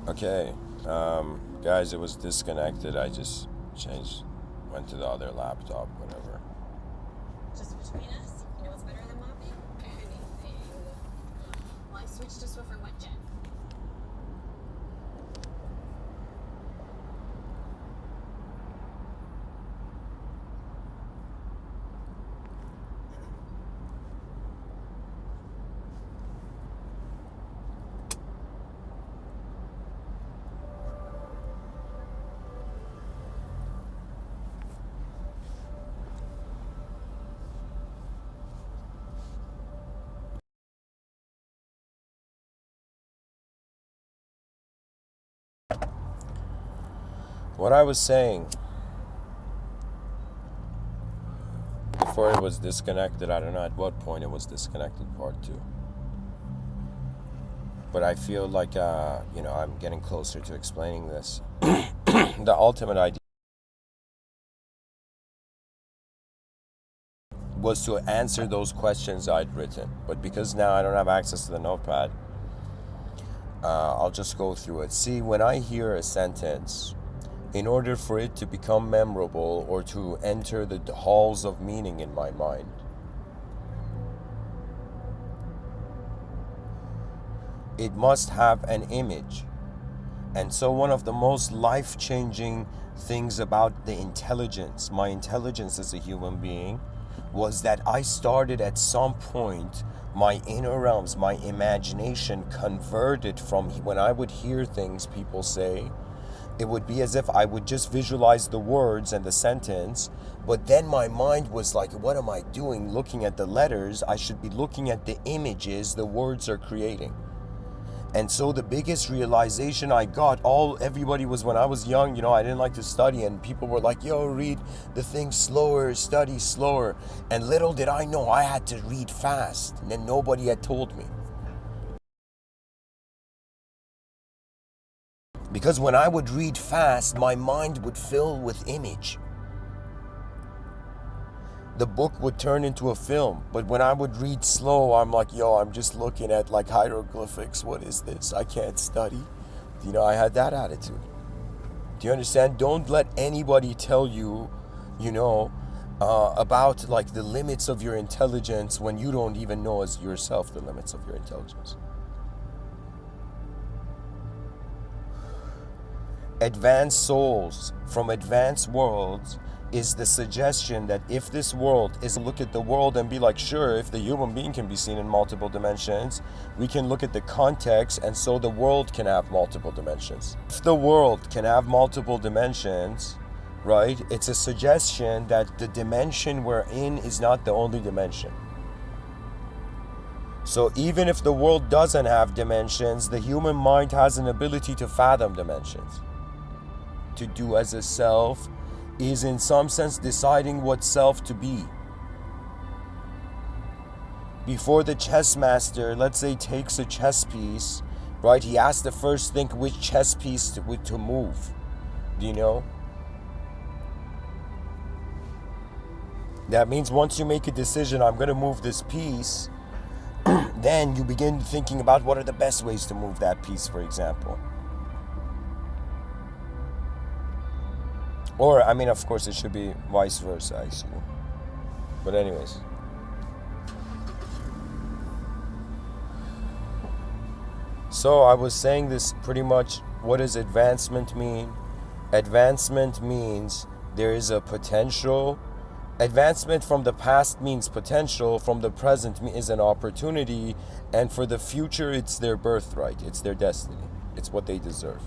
Okay, guys, it was disconnected. I just went to the other laptop, whatever. Just between us, you know what's better than mopping? Anything. Well, I switched to Swiffer Wet Jet. What I was saying before it was disconnected, I don't know at what point it was disconnected, part two. But I feel like, I'm getting closer to explaining this. The ultimate idea was to answer those questions I'd written. But because now I don't have access to the notepad, I'll just go through it. See, when I hear a sentence, in order for it to become memorable or to enter the halls of meaning in my mind, it must have an image. And so one of the most life-changing things about the intelligence, my intelligence as a human being, was that I started at some point, my inner realms, my imagination converted from when I would hear things people say, it would be as if I would just visualize the words and the sentence, but then my mind was like, what am I doing looking at the letters? I should be looking at the images the words are creating. And so the biggest realization I got, everybody was, when I was young, I didn't like to study, and people were like, yo, read the thing slower, study slower. And little did I know I had to read fast, and then nobody had told me. Because when I would read fast, my mind would fill with image. The book would turn into a film. But when I would read slow, I'm like, yo, I'm just looking at like hieroglyphics. What is this? I can't study. I had that attitude. Do you understand? Don't let anybody tell you, about like the limits of your intelligence when you don't even know as yourself the limits of your intelligence. Advanced souls from advanced worlds is the suggestion that if this world is, look at the world and be like, sure, if the human being can be seen in multiple dimensions, we can look at the context, and so the world can have multiple dimensions. If the world can have multiple dimensions, right, it's a suggestion that the dimension we're in is not the only dimension. So even if the world doesn't have dimensions, the human mind has an ability to fathom dimensions. To do as a self is in some sense deciding what self to be. Before the chess master, let's say, takes a chess piece, right, he has to first think which chess piece to move. Do you know? That means once you make a decision, I'm going to move this piece, then you begin thinking about what are the best ways to move that piece, for example. Or, of course, it should be vice versa, I assume. But anyways. So I was saying this pretty much, what does advancement mean? Advancement means there is a potential. Advancement from the past means potential, from the present is an opportunity, and for the future it's their birthright, it's their destiny, it's what they deserve.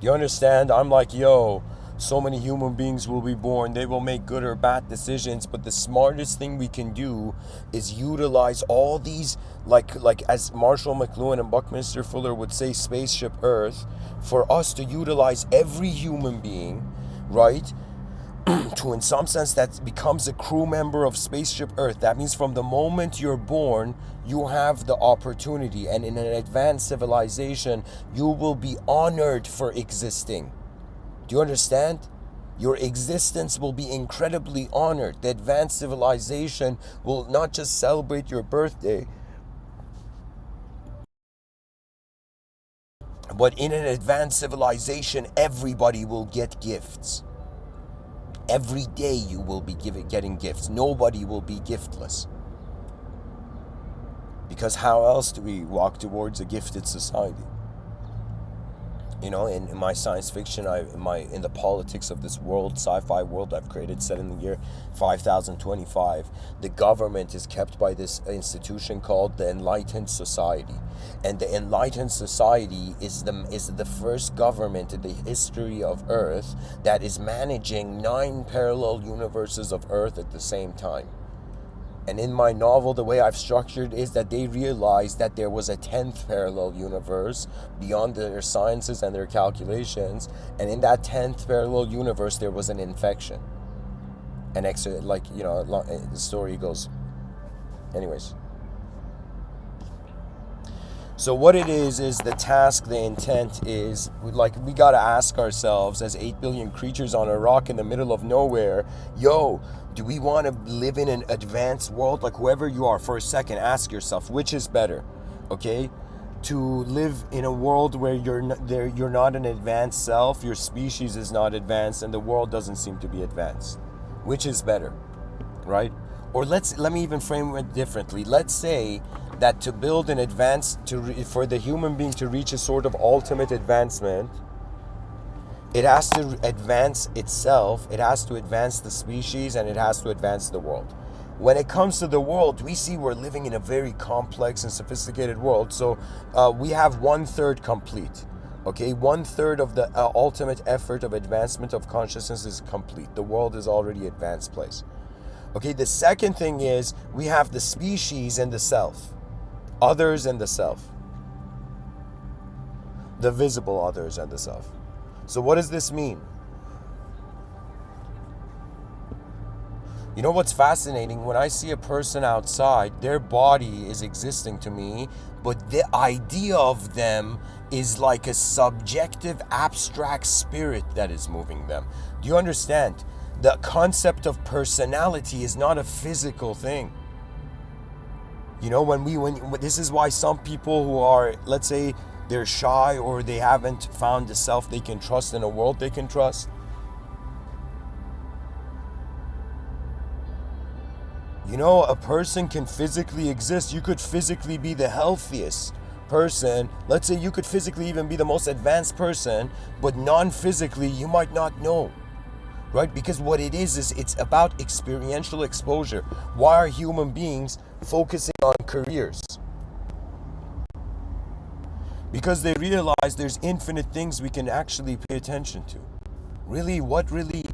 You understand? I'm like, yo, so many human beings will be born. They will make good or bad decisions. But the smartest thing we can do is utilize all these, like as Marshall McLuhan and Buckminster Fuller would say, spaceship Earth, for us to utilize every human being, right? To, in some sense, that becomes a crew member of Spaceship Earth. That means from the moment you're born, you have the opportunity, and in an advanced civilization, you will be honored for existing. Do you understand? Your existence will be incredibly honored. The advanced civilization will not just celebrate your birthday, But in an advanced civilization, everybody will get gifts. Every day you will be getting gifts. Nobody will be giftless. Because how else do we walk towards a gifted society? You know, in my science fiction, in the politics of this world, sci-fi world I've created, set in the year 5025, the government is kept by this institution called the Enlightened Society, and the Enlightened Society is the first government in the history of Earth that is managing 9 parallel universes of Earth at the same time. And in my novel, the way I've structured is that they realized that there was a 10th parallel universe beyond their sciences and their calculations. And in that 10th parallel universe, there was an infection. An extra, like, you know, the story goes. Anyways. So what it is the task, the intent is, like, we got to ask ourselves as 8 billion creatures on a rock in the middle of nowhere, yo, do we want to live in an advanced world? Like, whoever you are, for a second, ask yourself, which is better, okay? To live in a world where you're not an advanced self, your species is not advanced, and the world doesn't seem to be advanced. Which is better, right? Or let me even frame it differently. Let's say that to build an advance, for the human being to reach a sort of ultimate advancement, it has to advance itself, it has to advance the species, and it has to advance the world. When it comes to the world, we see we're living in a very complex and sophisticated world. So we have 1/3 complete. Okay, 1/3 of the ultimate effort of advancement of consciousness is complete. The world is already an advanced place. Okay, the second thing is we have the species and the self. Others and the self. The visible others and the self. So what does this mean? You know what's fascinating? When I see a person outside, their body is existing to me, but the idea of them is like a subjective, abstract spirit that is moving them. Do you understand? The concept of personality is not a physical thing. You know, when this is why some people who are, let's say, they're shy or they haven't found the self they can trust in a world they can trust. You know, a person can physically exist. You could physically be the healthiest person. Let's say you could physically even be the most advanced person, but non-physically you might not know. Right? Because what it is it's about experiential exposure. Why are human beings focusing on careers? Because they realize there's infinite things we can actually pay attention to. Really, what really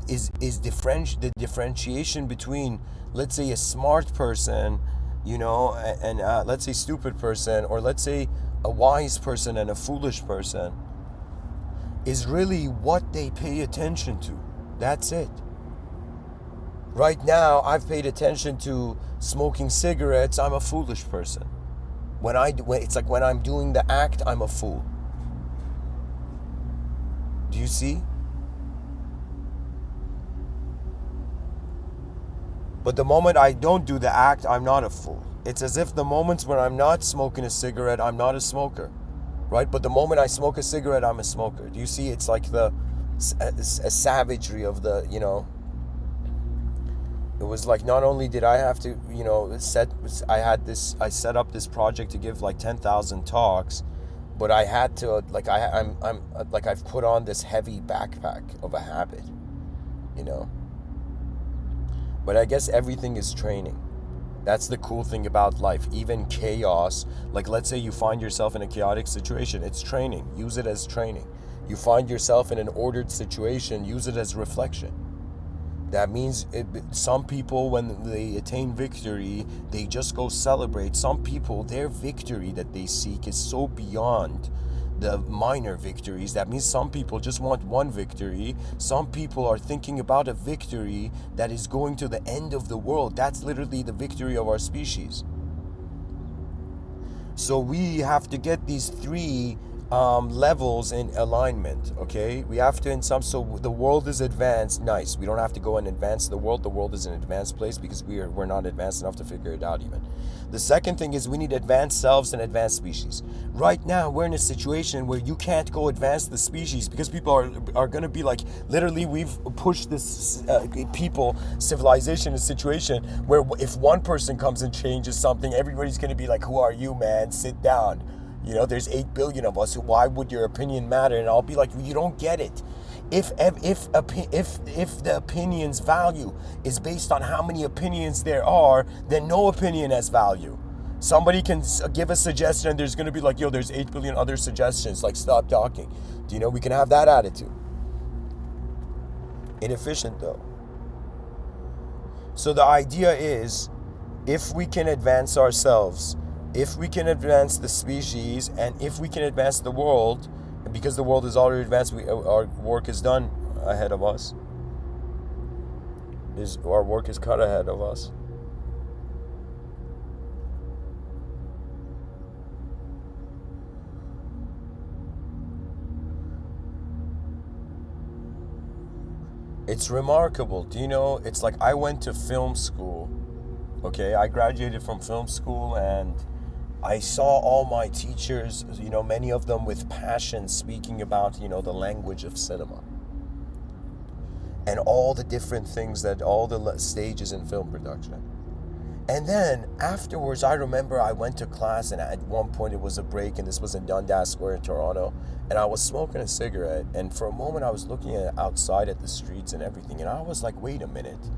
is the differentiation between, let's say, a smart person, you know, and let's say stupid person, or let's say a wise person and a foolish person, is really what they pay attention to. That's it. Right now, I've paid attention to smoking cigarettes. I'm a foolish person. It's like when I'm doing the act, I'm a fool. Do you see? But the moment I don't do the act, I'm not a fool. It's as if the moments when I'm not smoking a cigarette, I'm not a smoker, right? But the moment I smoke a cigarette, I'm a smoker. Do you see? It's like a savagery of the, you know. It was like, not only did I have to, you know, I set up this project to give like 10,000 talks, but I had to, like, I've put on this heavy backpack of a habit, you know. But I guess everything is training. That's the cool thing about life. Even chaos, like, let's say you find yourself in a chaotic situation, it's training. Use it as training. You find yourself in an ordered situation, use it as reflection. That means some people, when they attain victory, they just go celebrate. Some people, their victory that they seek is so beyond the minor victories. That means some people just want one victory. Some people are thinking about a victory that is going to the end of the world. That's literally the victory of our species. So we have to get these three levels in alignment. Okay, we have to, in some, so the world is advanced. Nice. We don't have to go and advance the world. The world is an advanced place because we're not advanced enough to figure it out even. The second thing is we need advanced selves and advanced species. Right now we're in a situation where you can't go advance the species because people are going to be like, literally we've pushed this civilization, a situation where if one person comes and changes something, everybody's going to be like, who are you, man? Sit down. You know, there's 8 billion of us. Why would your opinion matter? And I'll be like, well, you don't get it. If the opinion's value is based on how many opinions there are, then no opinion has value. Somebody can give a suggestion and there's going to be like, yo, there's 8 billion other suggestions. Like, stop talking. Do you know, we can have that attitude. Inefficient though. So the idea is, if we can advance ourselves, if we can advance the species, and if we can advance the world, and because the world is already advanced, our work is done ahead of us. Our work is cut ahead of us. It's remarkable. Do you know, it's like I went to film school. Okay, I graduated from film school and I saw all my teachers, you know, many of them with passion speaking about, you know, the language of cinema and all the different things that, all the stages in film production. And then afterwards, I remember I went to class and at one point it was a break and this was in Dundas Square in Toronto, and I was smoking a cigarette, and for a moment I was looking outside at the streets and everything, and I was like, wait a minute,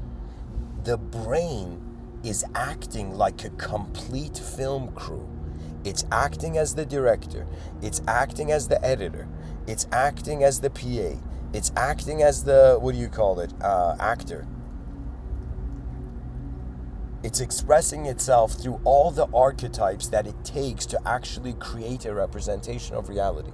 the brain is acting like a complete film crew. It's acting as the director. It's acting as the editor. It's acting as the PA. It's acting as the, what do you call it, actor. It's expressing itself through all the archetypes that it takes to actually create a representation of reality.